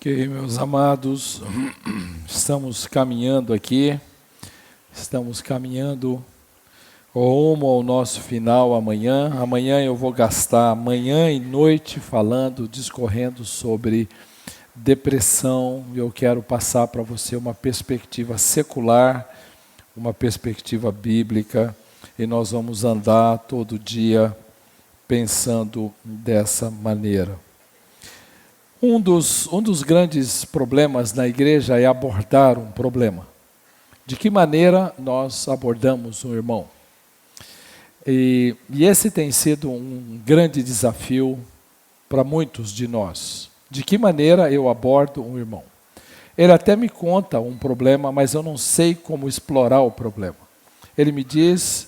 Ok, meus amados, estamos caminhando rumo ao nosso final amanhã. Amanhã eu vou gastar manhã e noite falando, discorrendo sobre depressão. Eu quero passar para você uma perspectiva secular, uma perspectiva bíblica, e nós vamos andar todo dia pensando dessa maneira. Um dos grandes problemas na igreja é abordar um problema. De que maneira nós abordamos um irmão? E esse tem sido um grande desafio para muitos de nós. De que maneira eu abordo um irmão? Ele até me conta um problema, mas eu não sei como explorar o problema. Ele me diz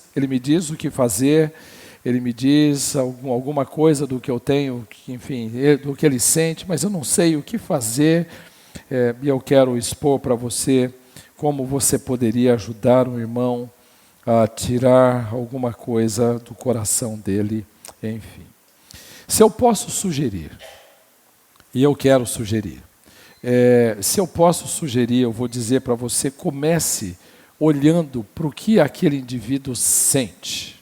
o que fazer. Ele me diz alguma coisa do que eu tenho, enfim, do que ele sente, mas eu não sei o que fazer. E eu quero expor para você como você poderia ajudar um irmão a tirar alguma coisa do coração dele, enfim. Se eu posso sugerir, e eu quero sugerir, se eu posso sugerir, eu vou dizer para você, comece olhando para o que aquele indivíduo sente.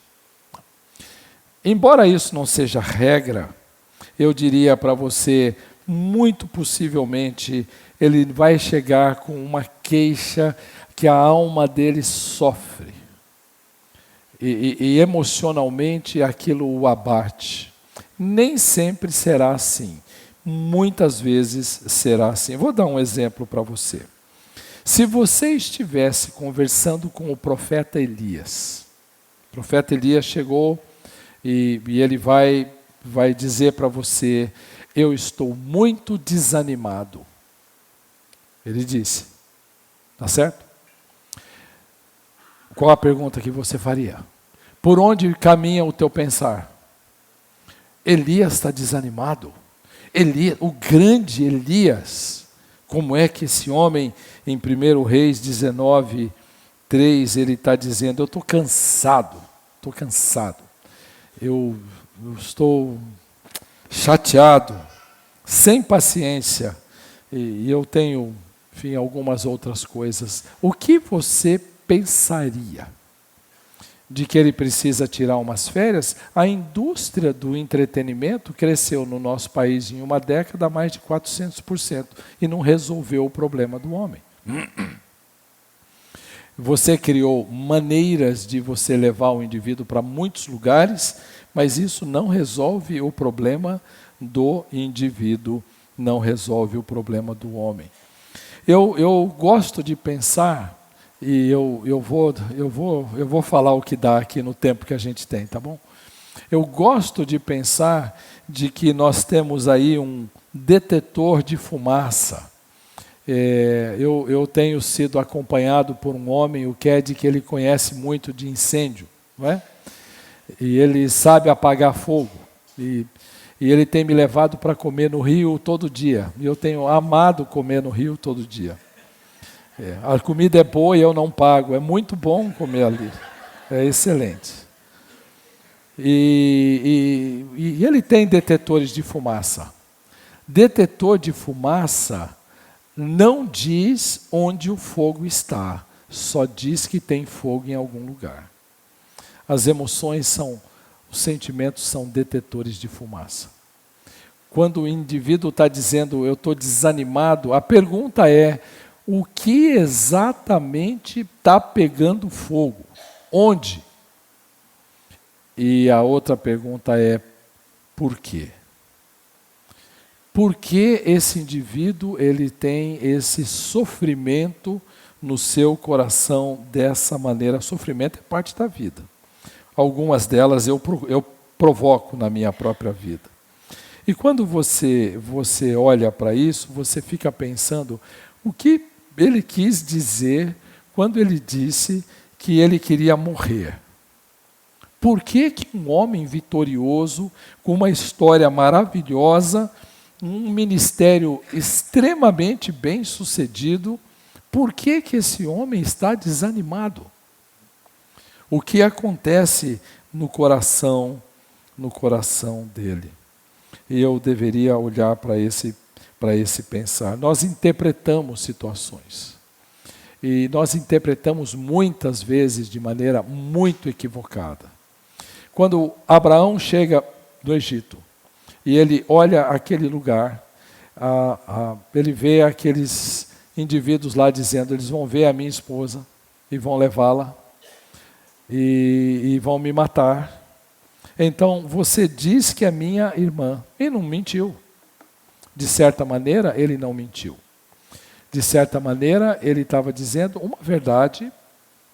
Embora isso não seja regra, eu diria para você, muito possivelmente, ele vai chegar com uma queixa que a alma dele sofre. E emocionalmente aquilo o abate. Nem sempre será assim. Muitas vezes será assim. Vou dar um exemplo para você. Se você estivesse conversando com o profeta Elias, o profeta Elias chegou e ele vai dizer para você, eu estou muito desanimado. Ele disse, tá certo? Qual a pergunta que você faria? Por onde caminha o teu pensar? Elias está desanimado. O grande Elias, como é que esse homem, em 1 Reis 19, 3, ele está dizendo, eu estou cansado. Eu estou chateado, sem paciência, e eu tenho, enfim, algumas outras coisas. O que você pensaria? De que ele precisa tirar umas férias? A indústria do entretenimento cresceu no nosso país em uma década mais de 400% e não resolveu o problema do homem. Você criou maneiras de você levar o indivíduo para muitos lugares, mas isso não resolve o problema do indivíduo, não resolve o problema do homem. Eu gosto de pensar, e eu vou falar o que dá aqui no tempo que a gente tem, tá bom? Eu gosto de pensar de que nós temos aí um detetor de fumaça. Eu tenho sido acompanhado por um homem, o Ked, que ele conhece muito de incêndio, não é? E ele sabe apagar fogo, e ele tem me levado para comer no rio todo dia, e eu tenho amado comer no rio todo dia. A comida é boa e eu não pago, é muito bom comer ali, é excelente. E ele tem detetores de fumaça. Detetor de fumaça não diz onde o fogo está, só diz que tem fogo em algum lugar. As emoções os sentimentos são detetores de fumaça. Quando o indivíduo está dizendo, eu estou desanimado, a pergunta é, o que exatamente está pegando fogo? Onde? E a outra pergunta é, por quê? Por que esse indivíduo ele tem esse sofrimento no seu coração dessa maneira? Sofrimento é parte da vida. Algumas delas eu provoco na minha própria vida. E quando você olha para isso, você fica pensando o que ele quis dizer quando ele disse que ele queria morrer. Por que um homem vitorioso, com uma história maravilhosa, um ministério extremamente bem sucedido, por que esse homem está desanimado? O que acontece no coração dele? E eu deveria olhar para esse para esse pensar. Nós interpretamos situações. E nós interpretamos muitas vezes de maneira muito equivocada. Quando Abraão chega do Egito e ele olha aquele lugar, ele vê aqueles indivíduos lá dizendo: eles vão ver a minha esposa e vão levá-la e vão me matar. Então você diz que é minha irmã, e não mentiu. De certa maneira, ele não mentiu. De certa maneira, ele estava dizendo uma verdade,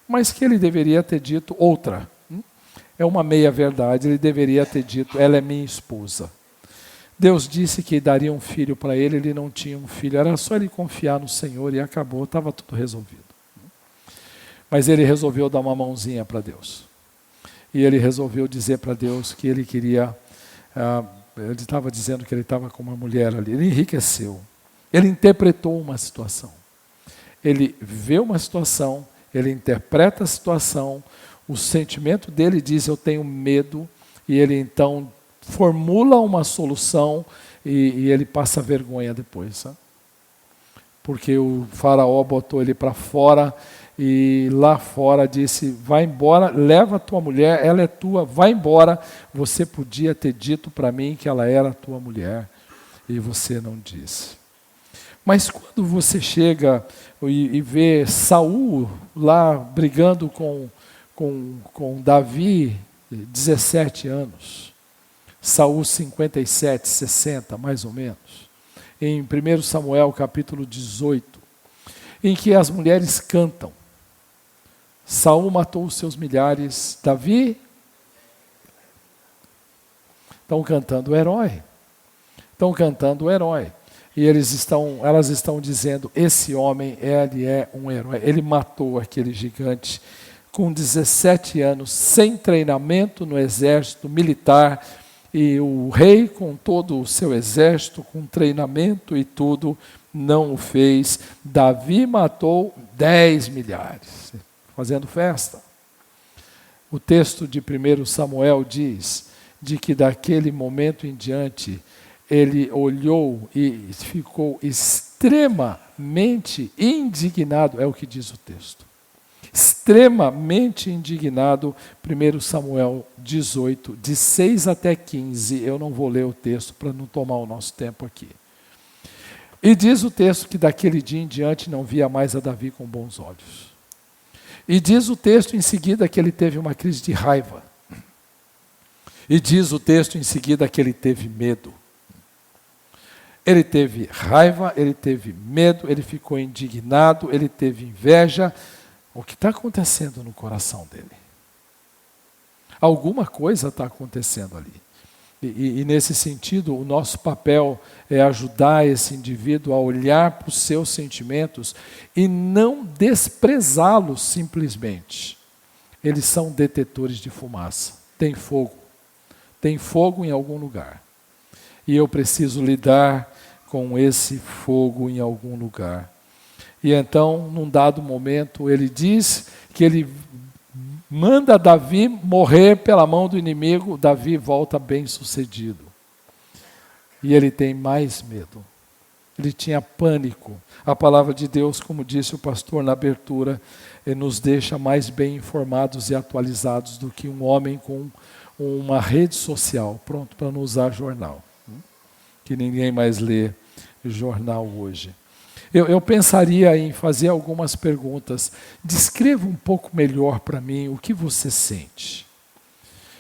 mas que ele deveria ter dito outra. É uma meia-verdade, ele deveria ter dito: ela é minha esposa. Deus disse que daria um filho para ele, ele não tinha um filho, era só ele confiar no Senhor e acabou, estava tudo resolvido. Mas ele resolveu dar uma mãozinha para Deus. E ele resolveu dizer para Deus que ele queria, ele estava dizendo que ele estava com uma mulher ali, ele enriqueceu. Ele interpretou uma situação. Ele vê uma situação, ele interpreta a situação, o sentimento dele diz: eu tenho medo, e ele então formula uma solução e ele passa vergonha depois. Sabe? Porque o faraó botou ele para fora e lá fora disse: vai embora, leva a tua mulher, ela é tua, vai embora. Você podia ter dito para mim que ela era tua mulher e você não disse. Mas quando você chega e vê Saul lá brigando com Davi, 17 anos, Saul 57, 60 mais ou menos, em 1 Samuel capítulo 18, em que as mulheres cantam. Saul matou os seus milhares, Davi estão cantando o herói. Estão cantando o herói. E elas estão dizendo: esse homem, ele é um herói. Ele matou aquele gigante com 17 anos, sem treinamento no exército militar. E o rei, com todo o seu exército, com treinamento e tudo, não o fez. Davi matou 10 milhares, fazendo festa. O texto de 1 Samuel diz de que daquele momento em diante, ele olhou e ficou extremamente indignado, é o que diz o texto. Extremamente indignado, 1 Samuel 18, de 6 até 15, eu não vou ler o texto para não tomar o nosso tempo aqui. E diz o texto que daquele dia em diante não via mais a Davi com bons olhos. E diz o texto em seguida que ele teve uma crise de raiva. E diz o texto em seguida que ele teve medo. Ele teve raiva, ele teve medo, ele ficou indignado, ele teve inveja. O que está acontecendo no coração dele? Alguma coisa está acontecendo ali. E nesse sentido, o nosso papel é ajudar esse indivíduo a olhar para os seus sentimentos e não desprezá-los simplesmente. Eles são detetores de fumaça. Tem fogo em algum lugar. E eu preciso lidar com esse fogo em algum lugar. E então, num dado momento, ele diz que ele manda Davi morrer pela mão do inimigo. Davi volta bem sucedido. E ele tem mais medo. Ele tinha pânico. A palavra de Deus, como disse o pastor na abertura, nos deixa mais bem informados e atualizados do que um homem com uma rede social, pronto para não usar jornal. Que ninguém mais lê jornal hoje. Eu pensaria em fazer algumas perguntas. Descreva um pouco melhor para mim o que você sente.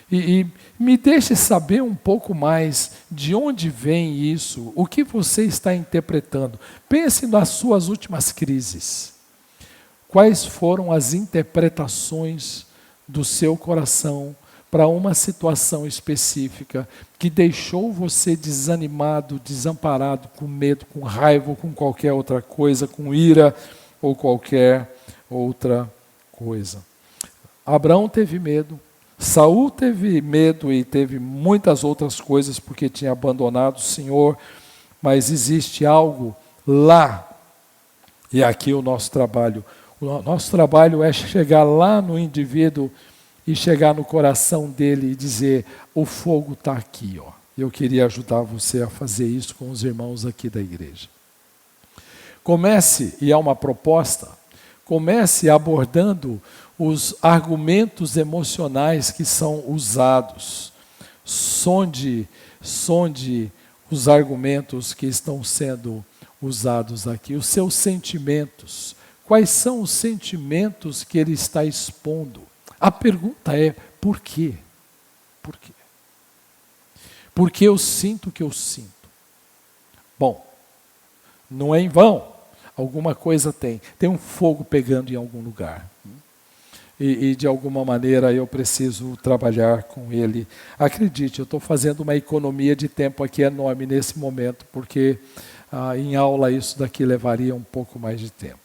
E me deixe saber um pouco mais de onde vem isso, o que você está interpretando. Pense nas suas últimas crises. Quais foram as interpretações do seu coração para uma situação específica que deixou você desanimado, desamparado, com medo, com raiva, ou com qualquer outra coisa, com ira ou qualquer outra coisa. Abraão teve medo, Saul teve medo e teve muitas outras coisas porque tinha abandonado o Senhor, mas existe algo lá, e aqui o nosso trabalho. O nosso trabalho é chegar lá no indivíduo e chegar no coração dele e dizer: o fogo está aqui, ó. E eu queria ajudar você a fazer isso com os irmãos aqui da igreja. Comece, e é uma proposta, comece abordando os argumentos emocionais que são usados. Sonde os argumentos que estão sendo usados aqui, os seus sentimentos. Quais são os sentimentos que ele está expondo? A pergunta é, por quê? Por quê? Porque eu sinto o que eu sinto. Bom, não é em vão. Alguma coisa tem. Tem um fogo pegando em algum lugar. E de alguma maneira eu preciso trabalhar com ele. Acredite, eu estou fazendo uma economia de tempo aqui enorme nesse momento, porque em aula isso daqui levaria um pouco mais de tempo.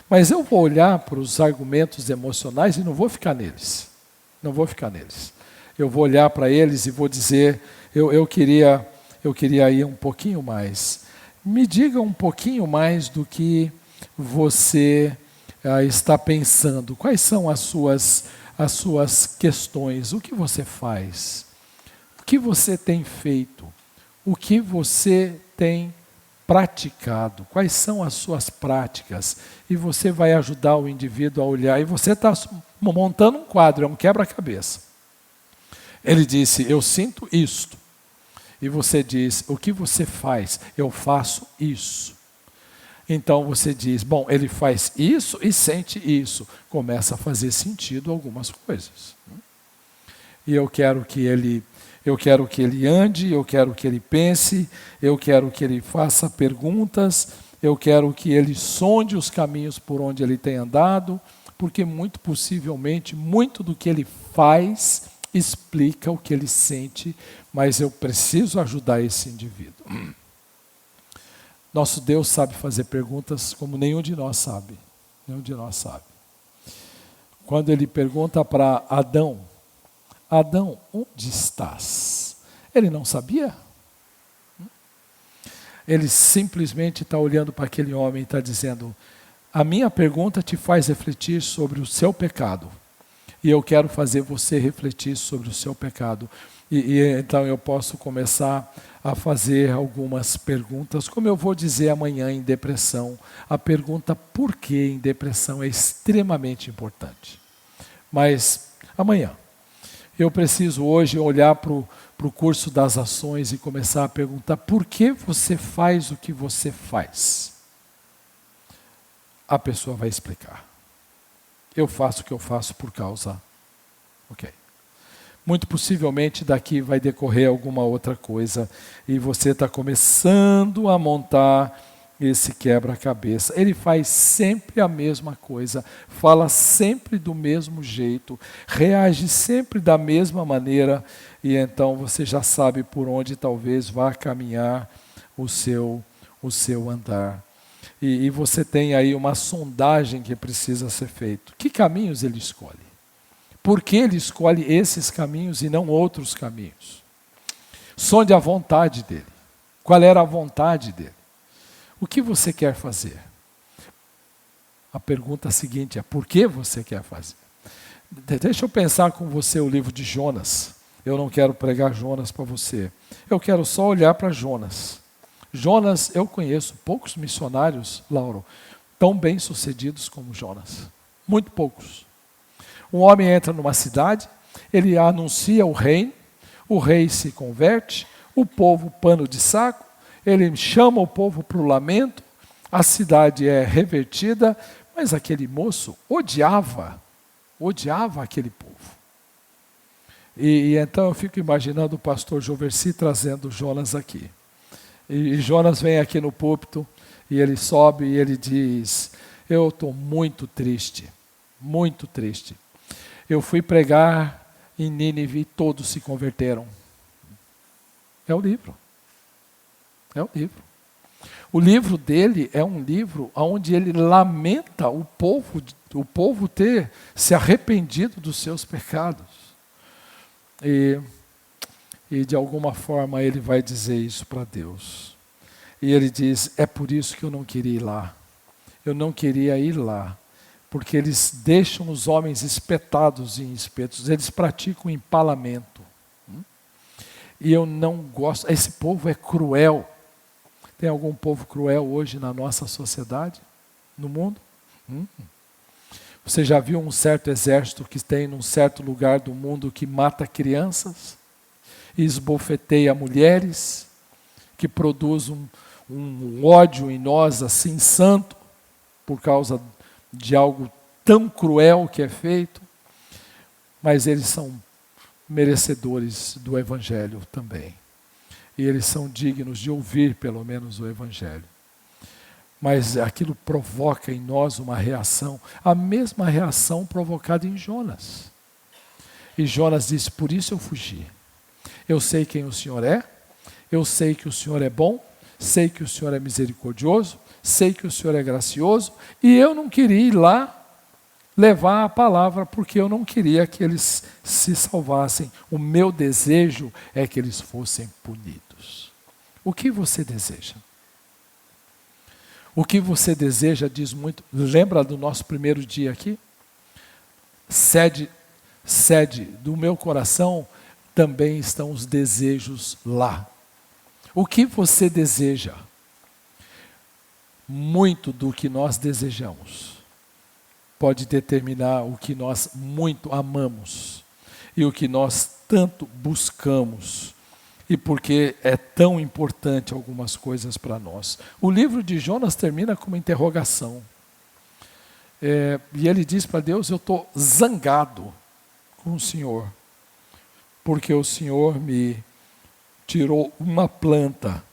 Mas eu vou olhar para os argumentos emocionais e não vou ficar neles. Não vou ficar neles. Eu vou olhar para eles e vou dizer, eu queria ir um pouquinho mais. Me diga um pouquinho mais do que você está pensando. Quais são as suas questões? O que você faz? O que você tem feito? O que você tem praticado? Quais são as suas práticas? E você vai ajudar o indivíduo a olhar. E você está montando um quadro, é um quebra-cabeça. Ele disse, eu sinto isto. E você diz, o que você faz? Eu faço isso. Então você diz, bom, ele faz isso e sente isso. Começa a fazer sentido algumas coisas. E eu quero que ele ande, eu quero que ele pense, eu quero que ele faça perguntas, eu quero que ele sonde os caminhos por onde ele tem andado, porque muito possivelmente, muito do que ele faz explica o que ele sente, mas eu preciso ajudar esse indivíduo. Nosso Deus sabe fazer perguntas como nenhum de nós sabe. Nenhum de nós sabe. Quando ele pergunta para Adão, Adão, onde estás? Ele não sabia. Ele simplesmente está olhando para aquele homem e está dizendo, a minha pergunta te faz refletir sobre o seu pecado. E eu quero fazer você refletir sobre o seu pecado. E então eu posso começar a fazer algumas perguntas, como eu vou dizer amanhã em depressão. A pergunta por que em depressão é extremamente importante. Mas amanhã, eu preciso hoje olhar para o curso das ações e começar a perguntar por que você faz o que você faz. A pessoa vai explicar. Eu faço o que eu faço por causa. Ok. Muito possivelmente daqui vai decorrer alguma outra coisa e você está começando a montar esse quebra-cabeça. Ele faz sempre a mesma coisa, fala sempre do mesmo jeito, reage sempre da mesma maneira e então você já sabe por onde talvez vá caminhar o seu andar. E você tem aí uma sondagem que precisa ser feita. Que caminhos ele escolhe? Por que ele escolhe esses caminhos e não outros caminhos? Sonde a vontade dele. Qual era a vontade dele? O que você quer fazer? A pergunta seguinte é, por que você quer fazer? Deixa eu pensar com você o livro de Jonas. Eu não quero pregar Jonas para você. Eu quero só olhar para Jonas. Jonas, eu conheço poucos missionários, Lauro, tão bem sucedidos como Jonas. Muito poucos. Um homem entra numa cidade, ele anuncia o rei se converte, o povo pano de saco, ele chama o povo para o lamento, a cidade é revertida, mas aquele moço odiava aquele povo. E então eu fico imaginando o pastor Joversi trazendo Jonas aqui. E Jonas vem aqui no púlpito, e ele sobe e ele diz, eu estou muito triste, muito triste. Eu fui pregar em Nínive e todos se converteram. É o livro. É o livro. O livro dele é um livro onde ele lamenta o povo ter se arrependido dos seus pecados. E de alguma forma ele vai dizer isso para Deus. E ele diz, é por isso que eu não queria ir lá. Eu não queria ir lá. Porque eles deixam os homens espetados em espetos. Eles praticam empalamento. E eu não gosto. Esse povo é cruel. Tem algum povo cruel hoje na nossa sociedade? No mundo? Você já viu um certo exército que tem num certo lugar do mundo que mata crianças? E esbofeteia mulheres? Que produz um ódio em nós assim santo? Por causa de algo tão cruel que é feito? Mas eles são merecedores do Evangelho também. E eles são dignos de ouvir pelo menos o Evangelho. Mas aquilo provoca em nós uma reação, a mesma reação provocada em Jonas. E Jonas disse, por isso eu fugi. Eu sei quem o Senhor é, eu sei que o Senhor é bom, sei que o Senhor é misericordioso, sei que o Senhor é gracioso, e eu não queria ir lá levar a palavra, porque eu não queria que eles se salvassem. O meu desejo é que eles fossem punidos. O que você deseja? O que você deseja diz muito. Lembra do nosso primeiro dia aqui? Sede do meu coração também estão os desejos lá. O que você deseja? Muito do que nós desejamos pode determinar o que nós muito amamos e o que nós tanto buscamos. E porque é tão importante algumas coisas para nós. O livro de Jonas termina com uma interrogação. E ele diz para Deus, eu estou zangado com o Senhor, porque o Senhor me tirou uma planta.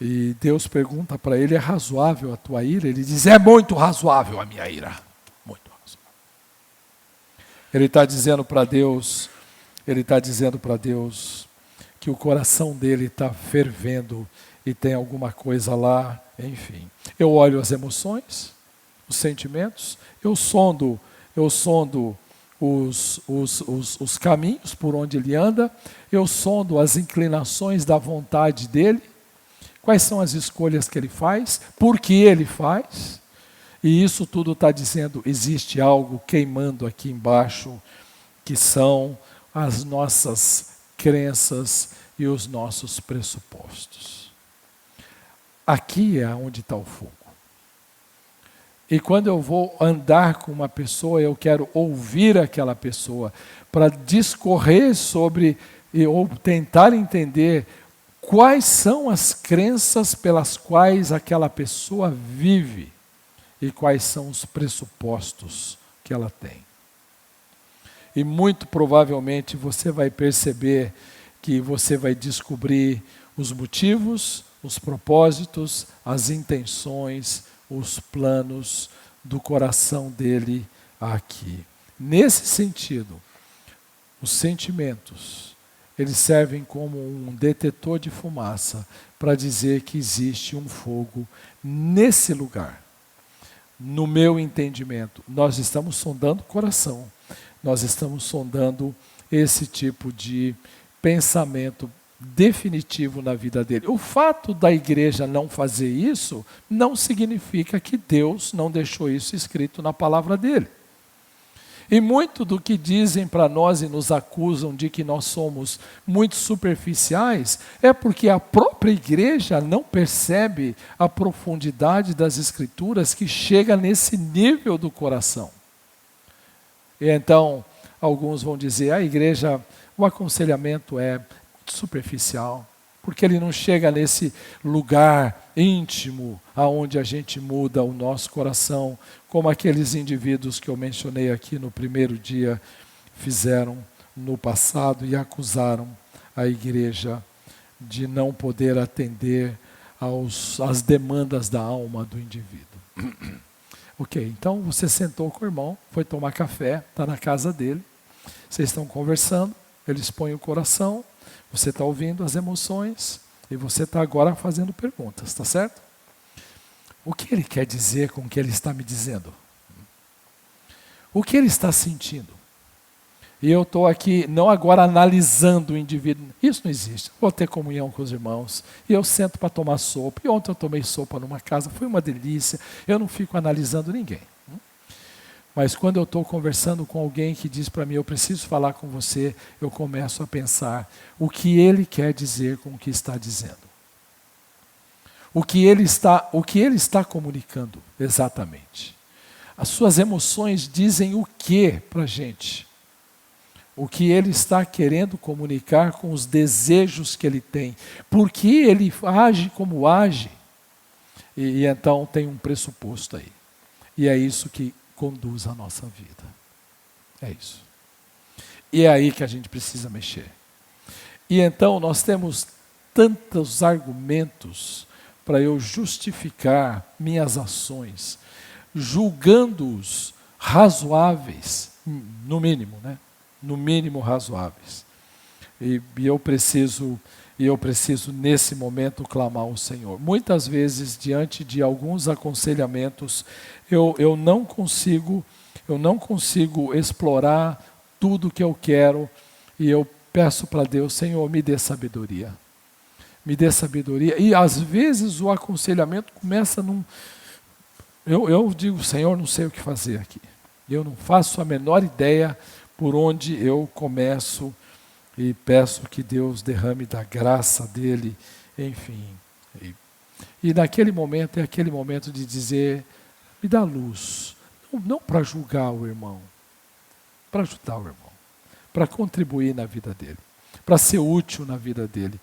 E Deus pergunta para ele, é razoável a tua ira? Ele diz, é muito razoável a minha ira. Muito razoável. Ele está dizendo para Deus, que o coração dele está fervendo e tem alguma coisa lá, enfim. Eu olho as emoções, os sentimentos, eu sondo os caminhos por onde ele anda, eu sondo as inclinações da vontade dele, quais são as escolhas que ele faz, por que ele faz, e isso tudo está dizendo, existe algo queimando aqui embaixo, que são as nossas crenças e os nossos pressupostos. Aqui é onde está o fogo. E quando eu vou andar com uma pessoa, eu quero ouvir aquela pessoa para discorrer sobre ou tentar entender quais são as crenças pelas quais aquela pessoa vive e quais são os pressupostos que ela tem. E muito provavelmente você vai perceber que você vai descobrir os motivos, os propósitos, as intenções, os planos do coração dele aqui. Nesse sentido, os sentimentos, eles servem como um detetor de fumaça para dizer que existe um fogo nesse lugar. No meu entendimento, nós estamos sondando o coração. Nós estamos sondando esse tipo de pensamento definitivo na vida dele. O fato da igreja não fazer isso não significa que Deus não deixou isso escrito na palavra dele. E muito do que dizem para nós e nos acusam de que nós somos muito superficiais é porque a própria igreja não percebe a profundidade das escrituras que chega nesse nível do coração. E então, alguns vão dizer, a igreja, o aconselhamento é superficial, porque ele não chega nesse lugar íntimo, aonde a gente muda o nosso coração, como aqueles indivíduos que eu mencionei aqui no primeiro dia, fizeram no passado e acusaram a igreja de não poder atender às demandas da alma do indivíduo. Ok, então você sentou com o irmão, foi tomar café, está na casa dele, vocês estão conversando, ele expõe o coração, você está ouvindo as emoções e você está agora fazendo perguntas, está certo? O que ele quer dizer com o que ele está me dizendo? O que ele está sentindo? E eu estou aqui, não agora analisando o indivíduo. Isso não existe. Vou ter comunhão com os irmãos. E eu sento para tomar sopa. E ontem eu tomei sopa numa casa. Foi uma delícia. Eu não fico analisando ninguém. Mas quando eu estou conversando com alguém que diz para mim, eu preciso falar com você, eu começo a pensar o que ele quer dizer com o que está dizendo. O que ele está comunicando exatamente. As suas emoções dizem o que para a gente? O que ele está querendo comunicar com os desejos que ele tem. Por que ele age como age? E então tem um pressuposto aí. E é isso que conduz a nossa vida. É isso. E é aí que a gente precisa mexer. E então nós temos tantos argumentos para eu justificar minhas ações, julgando-os razoáveis, no mínimo, né? No mínimo razoáveis. E eu preciso nesse momento clamar ao Senhor. Muitas vezes, diante de alguns aconselhamentos, eu não consigo explorar tudo que eu quero, e eu peço para Deus, Senhor, me dê sabedoria. Me dê sabedoria. E às vezes o aconselhamento começa num... Eu digo, Senhor, não sei o que fazer aqui. Eu não faço a menor ideia por onde eu começo, e peço que Deus derrame da graça dele, enfim. E naquele momento é aquele momento de dizer, me dá luz. Não para julgar o irmão, para ajudar o irmão, para contribuir na vida dele, para ser útil na vida dele.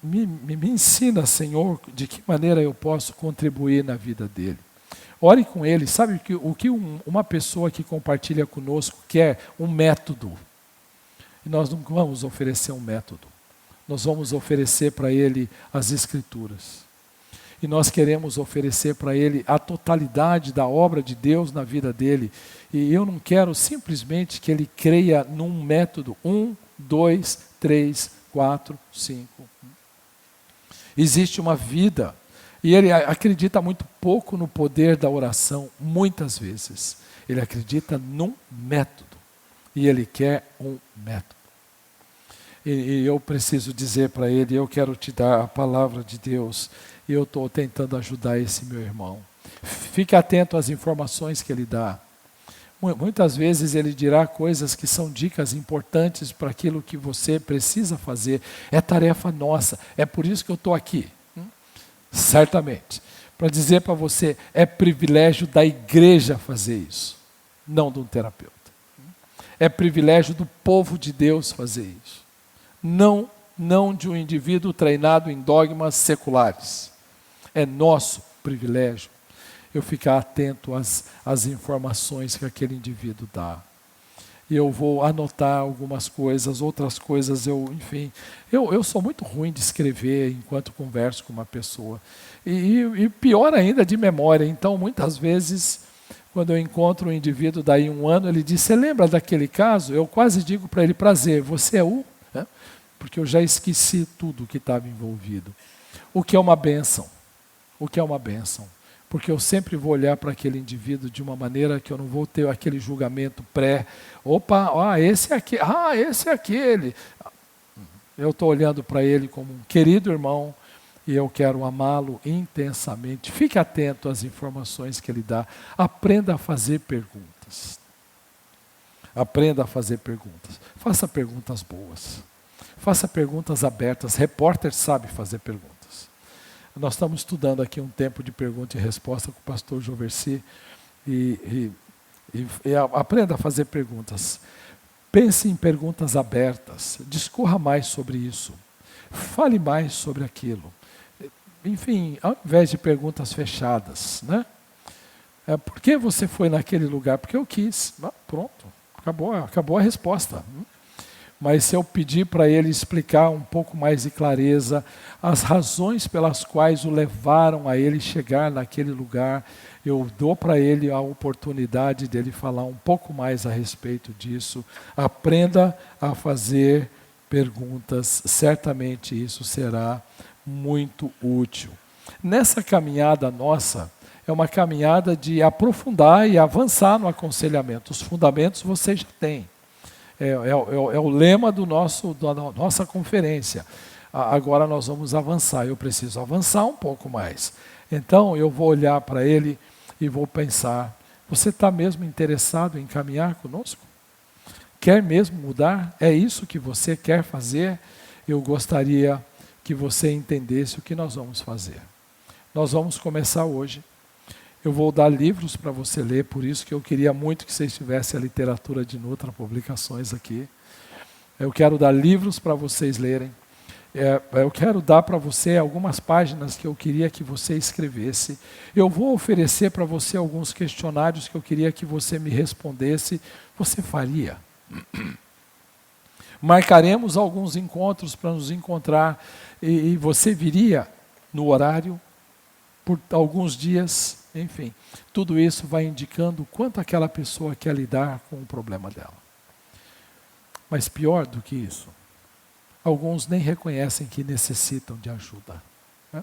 Me ensina, Senhor, de que maneira eu posso contribuir na vida dele. Ore com ele. Sabe o que uma pessoa que compartilha conosco quer? Um método. E nós não vamos oferecer um método. Nós vamos oferecer para ele as Escrituras. E nós queremos oferecer para ele a totalidade da obra de Deus na vida dele. E eu não quero simplesmente que ele creia num método. 1, 2, 3, 4, 5. Existe uma vida. E ele acredita muito pouco no poder da oração, muitas vezes. Ele acredita num método. E ele quer um método. E eu preciso dizer para ele, eu quero te dar a palavra de Deus, e eu estou tentando ajudar esse meu irmão. Fique atento às informações que ele dá. Muitas vezes ele dirá coisas que são dicas importantes para aquilo que você precisa fazer. É tarefa nossa, é por isso que eu estou aqui. Certamente. Para dizer para você, é privilégio da igreja fazer isso, não de um terapeuta. É privilégio do povo de Deus fazer isso. Não de um indivíduo treinado em dogmas seculares. É nosso privilégio eu ficar atento às informações que aquele indivíduo dá. E eu vou anotar algumas coisas, outras coisas enfim. Eu sou muito ruim de escrever enquanto converso com uma pessoa. E pior ainda, de memória. Então, muitas vezes, quando eu encontro um indivíduo daí 1 ano, ele diz, você lembra daquele caso? Eu quase digo para ele, prazer, você é o... Né? Porque eu já esqueci tudo que estava envolvido. O que é uma bênção. O que é uma bênção. Porque eu sempre vou olhar para aquele indivíduo de uma maneira que eu não vou ter aquele julgamento esse é aquele. Eu estou olhando para ele como um querido irmão e eu quero amá-lo intensamente. Fique atento às informações que ele dá. Aprenda a fazer perguntas. Aprenda a fazer perguntas. Faça perguntas boas. Faça perguntas abertas. Repórter sabe fazer perguntas. Nós estamos estudando aqui um tempo de pergunta e resposta com o pastor Joversi e aprenda a fazer perguntas. Pense em perguntas abertas, discorra mais sobre isso, fale mais sobre aquilo. Enfim, ao invés de perguntas fechadas, né? Por que você foi naquele lugar? Porque eu quis. Pronto, acabou a resposta. Mas se eu pedir para ele explicar um pouco mais de clareza as razões pelas quais o levaram a ele chegar naquele lugar, eu dou para ele a oportunidade dele falar um pouco mais a respeito disso. Aprenda a fazer perguntas, certamente isso será muito útil. Nessa caminhada nossa, é uma caminhada de aprofundar e avançar no aconselhamento. Os fundamentos você já tem. É o lema da nossa conferência. Agora nós vamos avançar. Eu preciso avançar um pouco mais. Então eu vou olhar para ele e vou pensar, Você está mesmo interessado em caminhar conosco? Quer mesmo mudar? É isso que você quer fazer? Eu gostaria que você entendesse o que nós vamos fazer. Nós vamos começar hoje. Eu vou dar livros para você ler, por isso que eu queria muito que vocês tivessem a literatura de Nutra Publicações aqui. Eu quero dar livros para vocês lerem. Eu quero dar para você algumas páginas que eu queria que você escrevesse. Eu vou oferecer para você alguns questionários que eu queria que você me respondesse. Você faria? Marcaremos alguns encontros para nos encontrar e você viria no horário por alguns dias, enfim. Tudo isso vai indicando o quanto aquela pessoa quer lidar com o problema dela. Mas pior do que isso, alguns nem reconhecem que necessitam de ajuda. Né?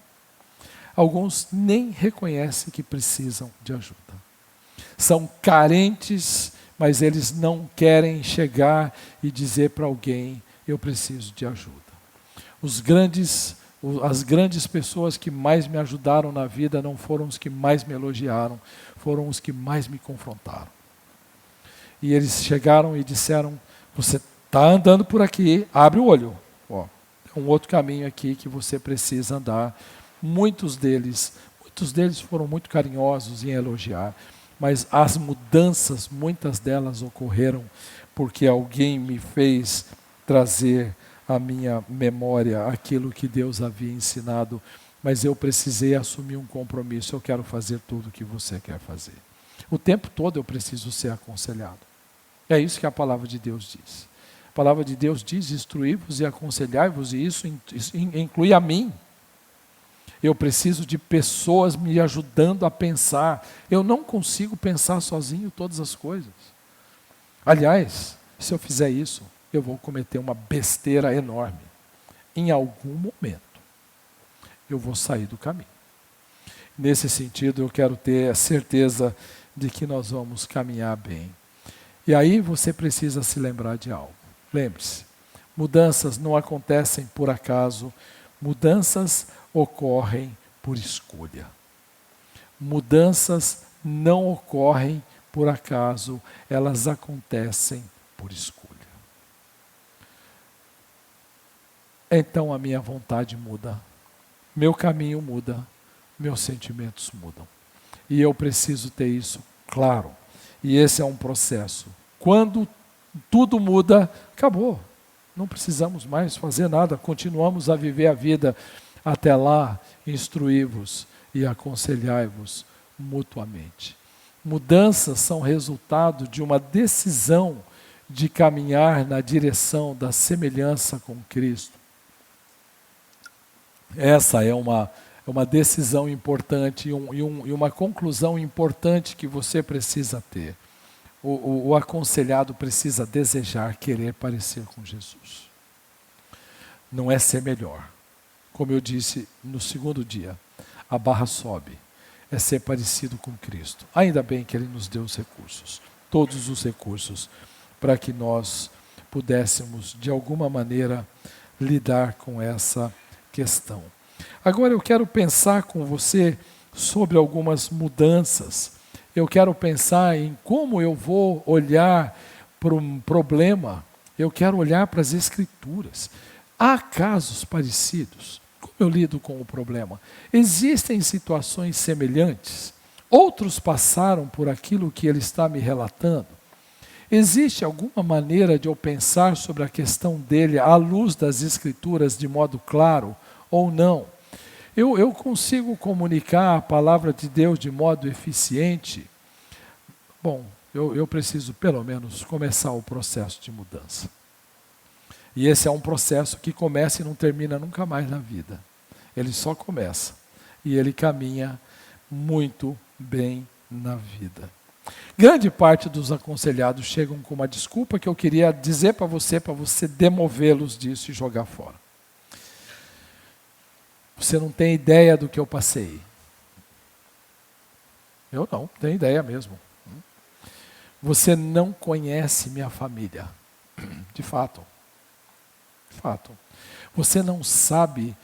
Alguns nem reconhecem que precisam de ajuda. São carentes, mas eles não querem chegar e dizer para alguém, eu preciso de ajuda. As grandes pessoas que mais me ajudaram na vida não foram os que mais me elogiaram, foram os que mais me confrontaram. E eles chegaram e disseram, você está andando por aqui, abre o olho. Ó, é um outro caminho aqui que você precisa andar. Muitos deles foram muito carinhosos em elogiar, mas as mudanças, muitas delas ocorreram porque alguém me fez trazer à minha memória aquilo que Deus havia ensinado, mas eu precisei assumir um compromisso, eu quero fazer tudo o que você quer fazer. O tempo todo eu preciso ser aconselhado. É isso que a palavra de Deus diz. A palavra de Deus diz, instruí-vos e aconselhai-vos, e isso inclui a mim. Eu preciso de pessoas me ajudando a pensar. Eu não consigo pensar sozinho todas as coisas. Aliás, se eu fizer isso, eu vou cometer uma besteira enorme. Em algum momento, eu vou sair do caminho. Nesse sentido, eu quero ter a certeza de que nós vamos caminhar bem. E aí você precisa se lembrar de algo. Lembre-se, mudanças não acontecem por acaso, mudanças ocorrem por escolha. Mudanças não ocorrem por acaso, elas acontecem por escolha. Então a minha vontade muda, meu caminho muda, meus sentimentos mudam. E eu preciso ter isso claro. E esse é um processo. Quando tudo muda, acabou. Não precisamos mais fazer nada, continuamos a viver a vida. Até lá, instruí-vos e aconselhai-vos mutuamente. Mudanças são resultado de uma decisão de caminhar na direção da semelhança com Cristo. Essa é uma decisão importante e uma conclusão importante que você precisa ter. O aconselhado precisa desejar, querer parecer com Jesus. Não é ser melhor. Como eu disse no segundo dia, a barra sobe. É ser parecido com Cristo. Ainda bem que Ele nos deu os recursos, todos os recursos, para que nós pudéssemos, de alguma maneira, lidar com essa questão. Agora eu quero pensar com você sobre algumas mudanças. Eu quero pensar em como eu vou olhar para um problema. Eu quero olhar para as Escrituras. Há casos parecidos. Como eu lido com o problema? Existem situações semelhantes? Outros passaram por aquilo que ele está me relatando? Existe alguma maneira de eu pensar sobre a questão dele à luz das Escrituras de modo claro ou não? Eu consigo comunicar a palavra de Deus de modo eficiente? Bom, eu preciso pelo menos começar o processo de mudança. E esse é um processo que começa e não termina nunca mais na vida. Ele só começa e ele caminha muito bem na vida. Grande parte dos aconselhados chegam com uma desculpa que eu queria dizer para você demovê-los disso e jogar fora. Você não tem ideia do que eu passei. Eu não tenho ideia mesmo. Você não conhece minha família. De fato. De fato. Você não sabe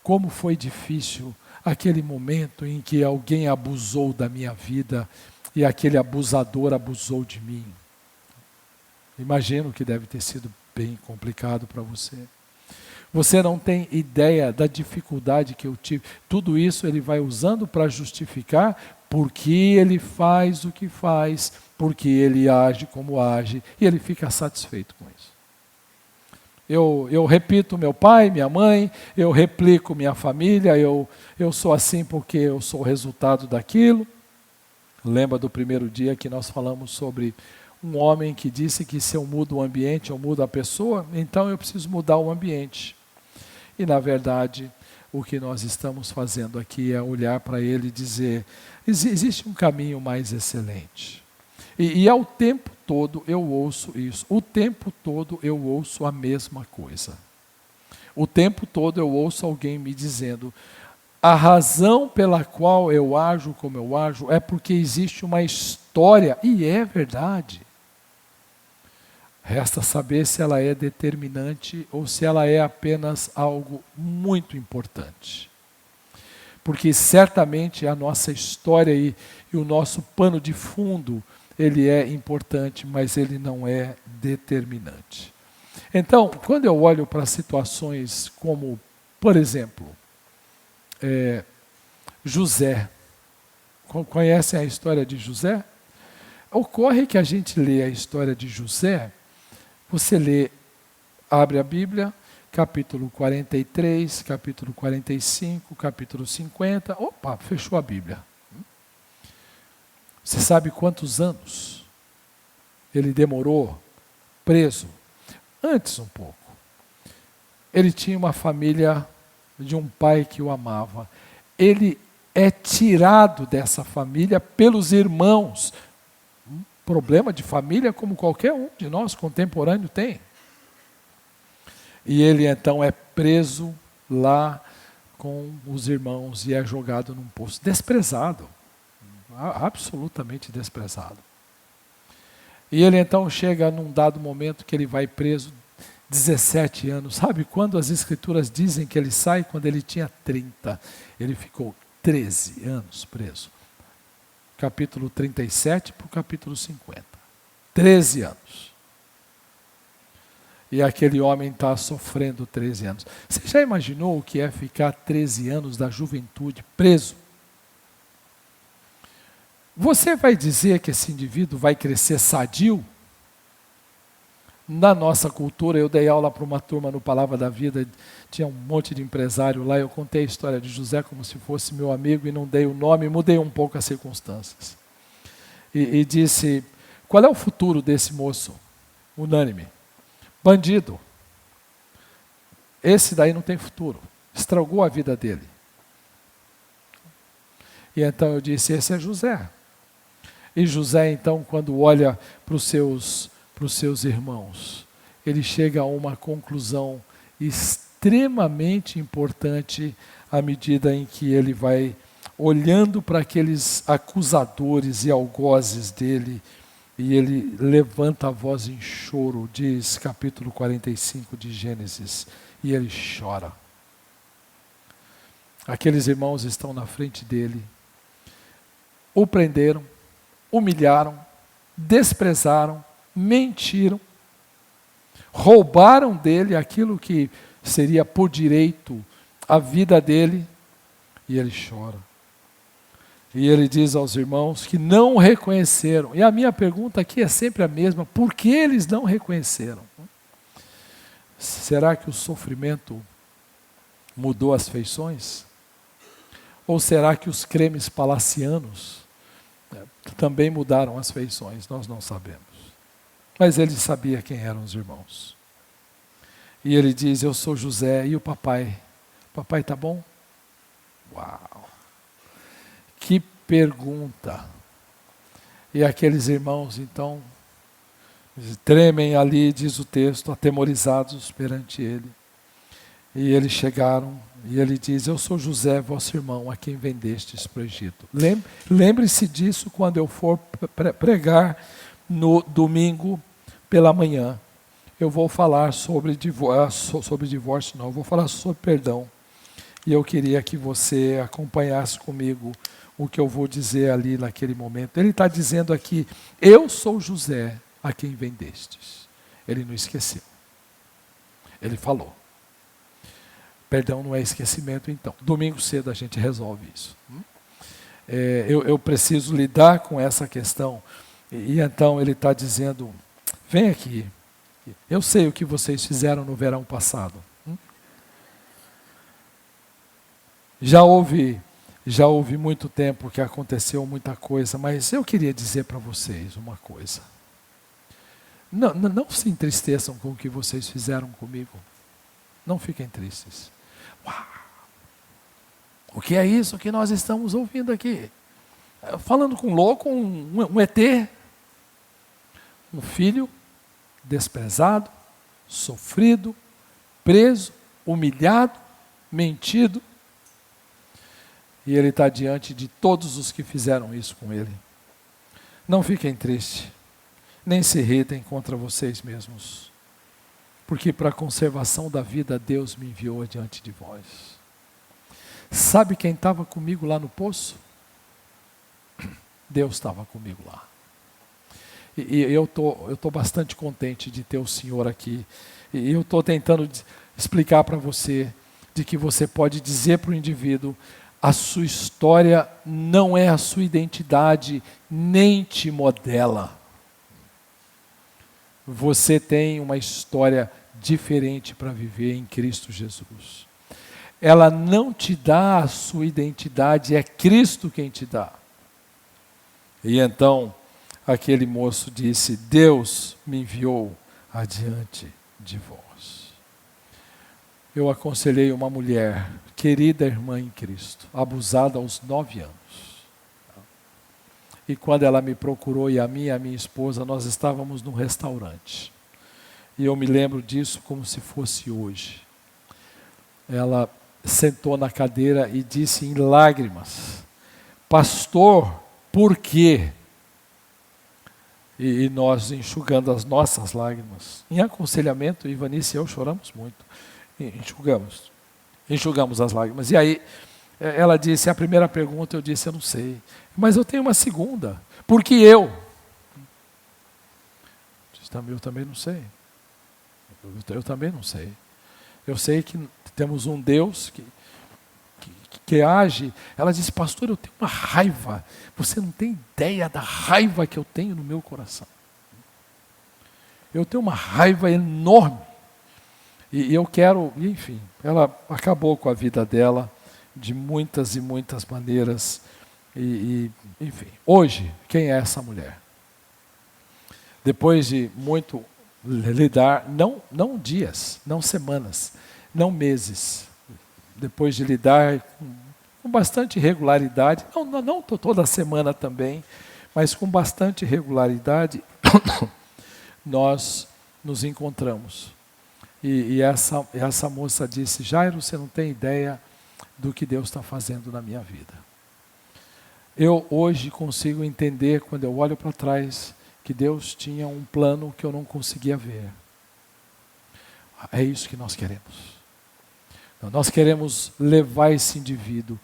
como foi difícil aquele momento em que alguém abusou da minha vida e aquele abusador abusou de mim. Imagino que deve ter sido bem complicado para você. Você não tem ideia da dificuldade que eu tive. Tudo isso ele vai usando para justificar porque ele faz o que faz, porque ele age como age, e ele fica satisfeito com isso. Eu repito meu pai, minha mãe, eu replico minha família, eu sou assim porque eu sou o resultado daquilo. Lembra do primeiro dia que nós falamos sobre um homem que disse que se eu mudo o ambiente, eu mudo a pessoa, então eu preciso mudar o ambiente. E na verdade, o que nós estamos fazendo aqui é olhar para ele e dizer, existe um caminho mais excelente. E ao tempo todo eu ouço isso, o tempo todo eu ouço a mesma coisa. O tempo todo eu ouço alguém me dizendo, a razão pela qual eu ajo como eu ajo é porque existe uma história, e é verdade. Resta saber se ela é determinante ou se ela é apenas algo muito importante. Porque certamente a nossa história e o nosso pano de fundo, ele é importante, mas ele não é determinante. Então, quando eu olho para situações como, por exemplo, José. Conhecem a história de José? Ocorre que a gente lê a história de José, você lê, abre a Bíblia, capítulo 43, capítulo 45, capítulo 50, opa, fechou a Bíblia. Você sabe quantos anos ele demorou preso? Antes um pouco. Ele tinha uma família de um pai que o amava. Ele é tirado dessa família pelos irmãos. Um problema de família como qualquer um de nós contemporâneo tem. E ele então é preso lá com os irmãos e é jogado num poço. Desprezado. Absolutamente desprezado. E ele então chega num dado momento que ele vai preso, 17 anos. Sabe quando as escrituras dizem que ele sai? Quando ele tinha 30. Ele ficou 13 anos preso. Capítulo 37 para o capítulo 50. 13 anos. E aquele homem está sofrendo 13 anos. Você já imaginou o que é ficar 13 anos da juventude preso? Você vai dizer que esse indivíduo vai crescer sadio? Na nossa cultura, eu dei aula para uma turma no Palavra da Vida, tinha um monte de empresário lá, eu contei a história de José como se fosse meu amigo e não dei o nome, mudei um pouco as circunstâncias. E disse, qual é o futuro desse moço? Unânime. Bandido. Esse daí não tem futuro. Estragou a vida dele. E então eu disse, esse é José. E José, então, quando olha para os seus irmãos, ele chega a uma conclusão extremamente importante à medida em que ele vai olhando para aqueles acusadores e algozes dele, e ele levanta a voz em choro, diz capítulo 45 de Gênesis, e ele chora. Aqueles irmãos estão na frente dele, o prenderam, humilharam, desprezaram, mentiram, roubaram dele aquilo que seria por direito a vida dele, e ele chora. E ele diz aos irmãos que não o reconheceram. E a minha pergunta aqui é sempre a mesma, por que eles não reconheceram? Será que o sofrimento mudou as feições? Ou será que os cremes palacianos também mudaram as feições? Nós não sabemos. Mas ele sabia quem eram os irmãos. E ele diz, eu sou José, e o papai? Papai tá bom? Uau! Que pergunta! E aqueles irmãos, então, tremem ali, diz o texto, atemorizados perante ele. E eles chegaram, e ele diz, eu sou José, vosso irmão, a quem vendestes para o Egito. Lembre-se disso quando eu for pregar no domingo pela manhã. Eu vou falar sobre divórcio, não, eu vou falar sobre perdão. E eu queria que você acompanhasse comigo o que eu vou dizer ali naquele momento. Ele está dizendo aqui, eu sou José, a quem vendestes. Ele não esqueceu. Ele falou. Perdão não é esquecimento, então. Domingo cedo a gente resolve isso. Eu preciso lidar com essa questão. E então ele está dizendo, vem aqui. Eu sei o que vocês fizeram no verão passado. Já houve muito tempo que aconteceu muita coisa, mas eu queria dizer para vocês uma coisa. Não se entristeçam com o que vocês fizeram comigo. Não fiquem tristes. Uau! O que é isso que nós estamos ouvindo aqui? Falando com um louco, um ET. Um filho desprezado, sofrido, preso, humilhado, mentido. E ele está diante de todos os que fizeram isso com ele. Não fiquem tristes, nem se irritem contra vocês mesmos, porque para a conservação da vida Deus me enviou diante de vós. Sabe quem estava comigo lá no poço? Deus estava comigo lá. E eu tô bastante contente de ter o Senhor aqui. E eu estou tentando explicar para você de que você pode dizer para o indivíduo, a sua história não é a sua identidade, nem te modela. Você tem uma história diferente para viver em Cristo Jesus. Ela não te dá a sua identidade, é Cristo quem te dá. E então, aquele moço disse, Deus me enviou adiante de vós. Eu aconselhei uma mulher, querida irmã em Cristo, abusada aos 9 anos. E quando ela me procurou, e a minha esposa, nós estávamos num restaurante. E eu me lembro disso como se fosse hoje. Ela sentou na cadeira e disse em lágrimas, pastor, por quê? E nós enxugando as nossas lágrimas. Em aconselhamento, Ivanice e eu choramos muito. Enxugamos as lágrimas. E aí, ela disse, a primeira pergunta, eu disse, eu não sei. Mas eu tenho uma segunda. Por que eu? Eu também não sei. Eu também não sei. Eu sei que temos um Deus que age. Ela disse, pastor, eu tenho uma raiva. Você não tem ideia da raiva que eu tenho no meu coração. Eu tenho uma raiva enorme. E eu quero, enfim, ela acabou com a vida dela de muitas e muitas maneiras. Enfim, hoje, quem é essa mulher? Depois de muito lidar, não dias, não semanas, não meses, depois de lidar com bastante regularidade, não toda semana também, mas com bastante regularidade, nós nos encontramos. E essa moça disse, Jairo, você não tem ideia do que Deus está fazendo na minha vida. Eu hoje consigo entender, quando eu olho para trás, que Deus tinha um plano que eu não conseguia ver. É isso que nós queremos. Nós queremos levar esse indivíduo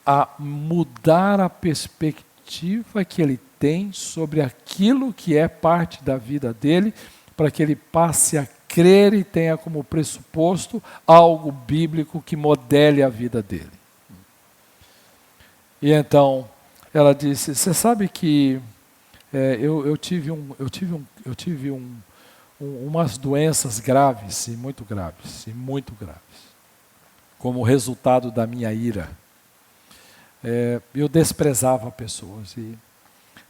a mudar a perspectiva que ele tem sobre aquilo que é parte da vida dele, para que ele passe a crer e tenha como pressuposto algo bíblico que modele a vida dele. E então, ela disse, você sabe que eu tive umas doenças graves, e muito graves, como resultado da minha ira. Eu desprezava pessoas, e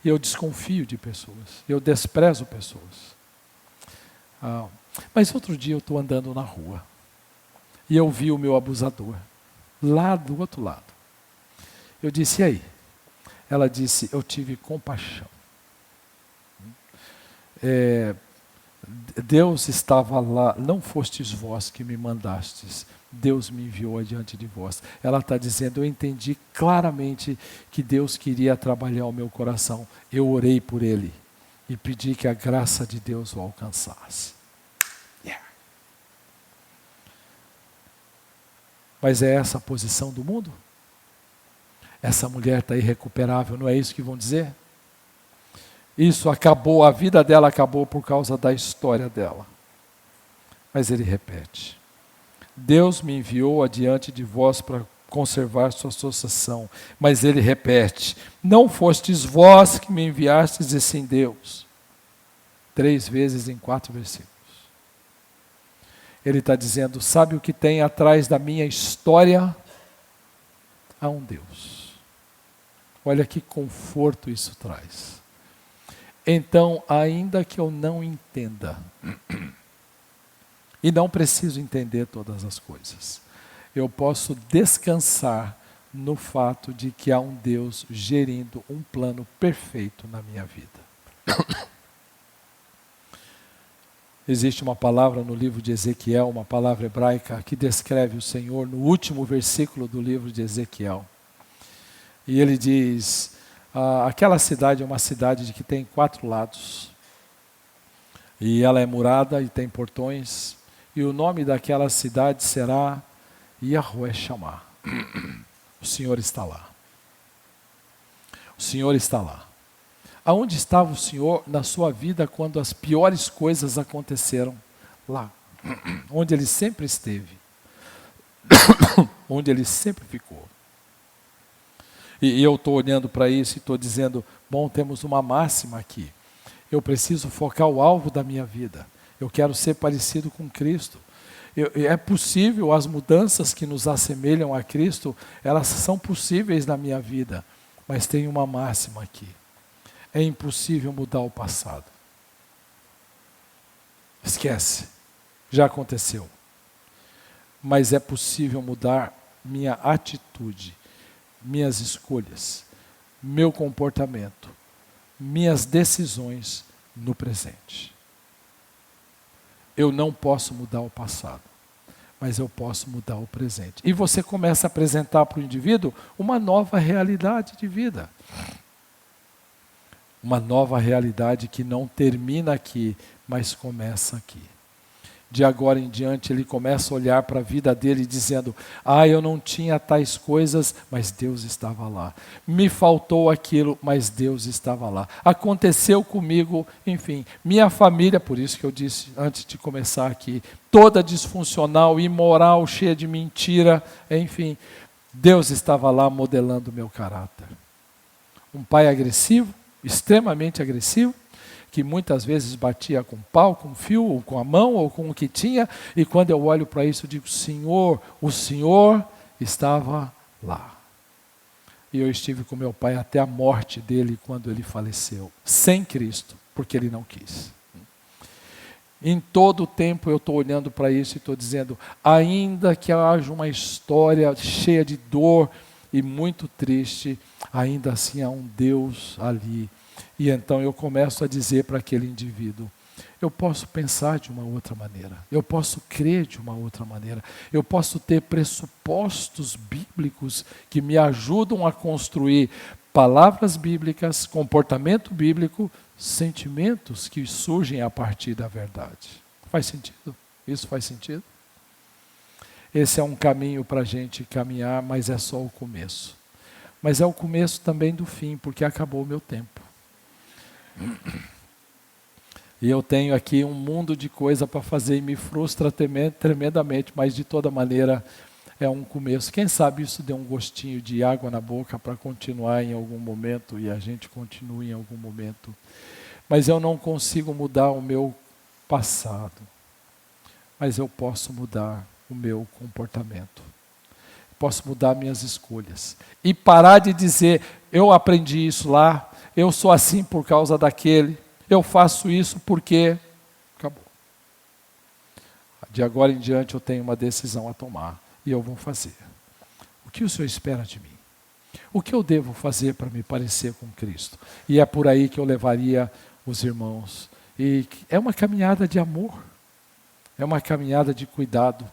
eu desconfio de pessoas, eu desprezo pessoas. Mas outro dia eu estou andando na rua, e eu vi o meu abusador, lá do outro lado. Eu disse, e aí? Ela disse, eu tive compaixão. Deus estava lá, não fostes vós que me mandastes, Deus me enviou adiante de vós. Ela está dizendo, eu entendi claramente que Deus queria trabalhar o meu coração. Eu orei por ele e pedi que a graça de Deus o alcançasse. Mas é essa a posição do mundo? Essa mulher está irrecuperável, não é isso que vão dizer? Isso acabou, a vida dela acabou por causa da história dela. Mas ele repete: Deus me enviou adiante de vós para conservar sua associação. Mas ele repete: não fostes vós que me enviastes, e sim Deus. 3 vezes em 4 versículos. Ele está dizendo: sabe o que tem atrás da minha história? Há um Deus. Olha que conforto isso traz. Então, ainda que eu não entenda, e não preciso entender todas as coisas, eu posso descansar no fato de que há um Deus gerindo um plano perfeito na minha vida. Existe uma palavra no livro de Ezequiel, uma palavra hebraica, que descreve o Senhor no último versículo do livro de Ezequiel. E ele diz: aquela cidade é uma cidade que tem 4 lados. E ela é murada e tem portões. E o nome daquela cidade será Yahweh Shammah. O Senhor está lá. O Senhor está lá. Aonde estava o Senhor na sua vida quando as piores coisas aconteceram? Lá. Onde Ele sempre esteve. Onde Ele sempre ficou. E eu estou olhando para isso e estou dizendo: bom, temos uma máxima aqui. Eu preciso focar o alvo da minha vida. Eu quero ser parecido com Cristo. É possível, as mudanças que nos assemelham a Cristo, elas são possíveis na minha vida. Mas tem uma máxima aqui: é impossível mudar o passado. Esquece, já aconteceu. Mas é possível mudar minha atitude, minhas escolhas, meu comportamento, minhas decisões no presente. Eu não posso mudar o passado, mas eu posso mudar o presente. E você começa a apresentar para o indivíduo uma nova realidade de vida. Uma nova realidade que não termina aqui, mas começa aqui. De agora em diante ele começa a olhar para a vida dele dizendo: eu não tinha tais coisas, mas Deus estava lá. Me faltou aquilo, mas Deus estava lá. Aconteceu comigo, enfim, minha família, por isso que eu disse antes de começar aqui, toda disfuncional, imoral, cheia de mentira, enfim, Deus estava lá modelando o meu caráter. Um pai agressivo, extremamente agressivo, que muitas vezes batia com pau, com fio, ou com a mão, ou com o que tinha, e quando eu olho para isso, eu digo: Senhor, o Senhor estava lá. E eu estive com meu pai até a morte dele, quando ele faleceu, sem Cristo, porque ele não quis. Em todo o tempo eu estou olhando para isso e estou dizendo: ainda que haja uma história cheia de dor e muito triste, ainda assim há um Deus ali. E então eu começo a dizer para aquele indivíduo: eu posso pensar de uma outra maneira, eu posso crer de uma outra maneira, eu posso ter pressupostos bíblicos que me ajudam a construir palavras bíblicas, comportamento bíblico, sentimentos que surgem a partir da verdade. Faz sentido? Isso faz sentido? Esse é um caminho para a gente caminhar, mas é só o começo. Mas é o começo também do fim, porque acabou o meu tempo. E eu tenho aqui um mundo de coisa para fazer e me frustra tremendamente, mas de toda maneira é um começo. Quem sabe isso dê um gostinho de água na boca para continuar em algum momento e a gente continue em algum momento. Mas eu não consigo mudar o meu passado, mas eu posso mudar o meu comportamento. Posso mudar minhas escolhas. E parar de dizer: eu aprendi isso lá, eu sou assim por causa daquele, eu faço isso porque... Acabou. De agora em diante eu tenho uma decisão a tomar e eu vou fazer. O que o Senhor espera de mim? O que eu devo fazer para me parecer com Cristo? E é por aí que eu levaria os irmãos. E é uma caminhada de amor, é uma caminhada de cuidado,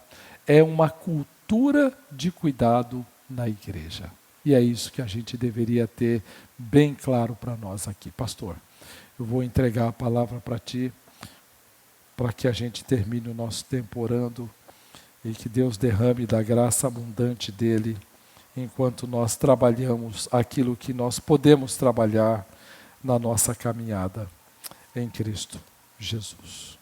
é uma cultura de cuidado na igreja. E é isso que a gente deveria ter bem claro para nós aqui. Pastor, eu vou entregar a palavra para ti, para que a gente termine o nosso tempo orando e que Deus derrame da graça abundante dele enquanto nós trabalhamos aquilo que nós podemos trabalhar na nossa caminhada em Cristo Jesus.